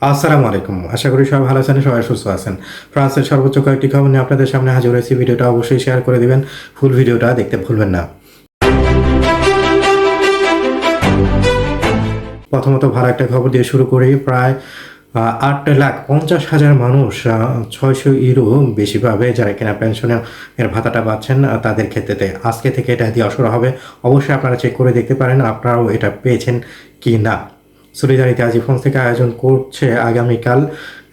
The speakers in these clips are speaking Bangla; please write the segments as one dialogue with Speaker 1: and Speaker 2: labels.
Speaker 1: আসসালামু আলাইকুম। আশা করি সবাই ভালো আছেন, সবাই সুস্থ আছেন। ফ্রান্সের সর্বোচ্চ কয়েকটি খবর নিয়ে আপনাদের সামনে হাজির হয়েছি। ভিডিওটা অবশ্যই শেয়ার করে দিবেন। ফুল ভিডিওটা দেখতে ভুলবেন না। প্রথমত ভালো একটা খবর দিয়ে শুরু করি। প্রায় 8,50,000 মানুষ 600 ইউরো বেশি পাবে, যারা কিনা পেনশনের ভাতাটা পাচ্ছেন তাদের ক্ষেত্রেতে। আজকে থেকে এটা দেওয়া শুরু হবে। অবশ্যই আপনারা চেক করে দেখতে পারেন আপনারাও এটা পেয়েছেন কি না। সলিডারিটি আজি ফ্রান্স থেকে আয়োজন করছে আগামীকাল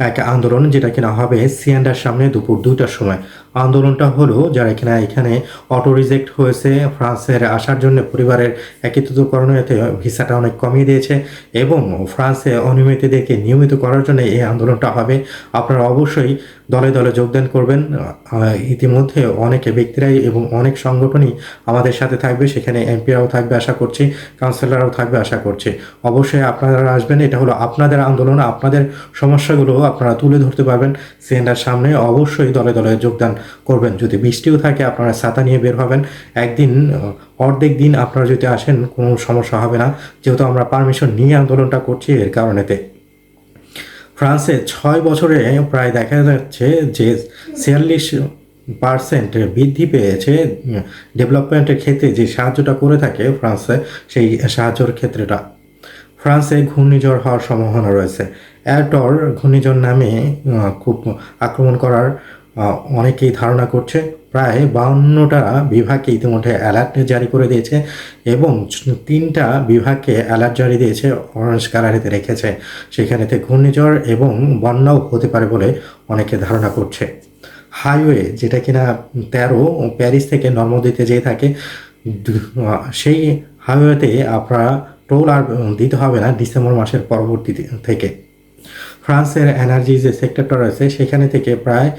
Speaker 1: এক আন্দোলন, যেটা কিনা হবে সিয়ান্ডার সামনে দুপুর 2টার সময়। আন্দোলনটা হলো যারা কিনা এখানে অটো রিজেক্ট হয়েছে, ফ্রান্সের আসার জন্য পরিবারের একীভূতকরণেতে ভিসাটা অনেক কমিয়ে দিয়েছে এবং ফ্রান্সে অনিয়মিতদেরকে নিয়মিত করার জন্য এই আন্দোলনটা হবে। আপনারা অবশ্যই দলে দলে যোগদান করবেন। ইতিমধ্যে অনেকে ব্যক্তিরাই এবং অনেক সংগঠনই আমাদের সাথে থাকবে, সেখানে এমপিরাও থাকবে আশা করছি, কাউন্সিলররাও থাকবে আশা করছি। অবশ্যই আপনারা আসবেন, এটা হলো আপনাদের আন্দোলন, আপনাদের সমস্যাগুলো আপনারা তুলে ধরতে পারবেন সিএনআর সামনে। অবশ্যই দলে দলে যোগদান করবেন। যদি বৃষ্টিও থাকে আপনারা ছাতা নিয়ে বের হবেন। একদিন অর্ধেক দিন আপনারা যদি আসেন কোনো সমস্যা হবে না, যেহেতু আমরা পারমিশন নিয়ে আন্দোলনটা করছি এর কারণেতে। ফ্রান্সে 6 বছরে প্রায় দেখা যাচ্ছে যে 46% বৃদ্ধি পেয়েছে ডেভেলপমেন্টের ক্ষেত্রে যে সাহায্যটা করে থাকে ফ্রান্সে, সেই সাহায্যের ক্ষেত্রেটা। ফ্রান্সে ঘূর্ণিঝড় হওয়ার সম্ভাবনা রয়েছে। অ্যাটর ঘূর্ণিঝড় নামে খুব আক্রমণ করার অনেকেই ধারণা করছে। প্রায় 52টা বিভাগকে ইতিমধ্যে অ্যালার্ট জারি করে দিয়েছে এবং 3টা বিভাগকে অ্যালার্ট জারি দিয়েছে, অরেঞ্জ কালারেতে রেখেছে। সেখানেতে ঘূর্ণিঝড় এবং বন্যাও হতে পারে বলে অনেকে ধারণা করছে। হাইওয়ে যেটা কিনা 13 প্যারিস থেকে নর্মদিতে যেয়ে থাকে, সেই হাইওয়েতে আপনারা টোল আর দিতে হবে না ডিসেম্বর মাসের পরবর্তী থেকে। ফ্রান্সের এনার্জি যে সেক্টরটা রয়েছে সেখানে থেকে প্রায়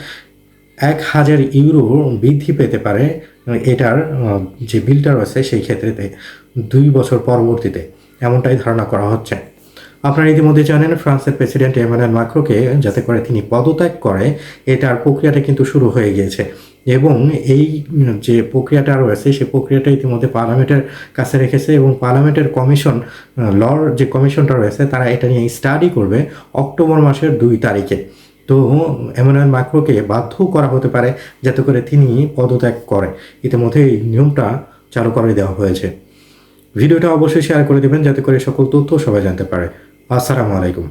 Speaker 1: 1,000 ইউরো বৃদ্ধি পেতে পারে এটার যে বিলটা রয়েছে সেই ক্ষেত্রেতে 2 বছর পরবর্তীতে, এমনটাই ধারণা করা হচ্ছে। আপনারা ইতিমধ্যে জানেন ফ্রান্সের প্রেসিডেন্ট এমানুয়েল ম্যাক্রোকে যাতে করে তিনি পদত্যাগ করে, এটার প্রক্রিয়াটা কিন্তু শুরু হয়ে গিয়েছে এবং এই যে প্রক্রিয়াটা রয়েছে সেই প্রক্রিয়াটা ইতিমধ্যে পার্লামেন্টের কাছে রেখেছে এবং পার্লামেন্টের কমিশন, লর যে কমিশনটা রয়েছে তারা এটা নিয়ে স্টাডি করবে অক্টোবর মাসের 2 তারিখে। তো এমানুয়েল ম্যাক্রোকে বাধ্য করা হতে পারে যাতে করে তিনি পদত্যাগ করে। ইতিমধ্যে এই নিয়মটা চালু করে দেওয়া হয়েছে। ভিডিওটা অবশ্যই শেয়ার করে দেবেন যাতে করে সকল তথ্য সবাই জানতে পারে। আসসালামু আলাইকুম।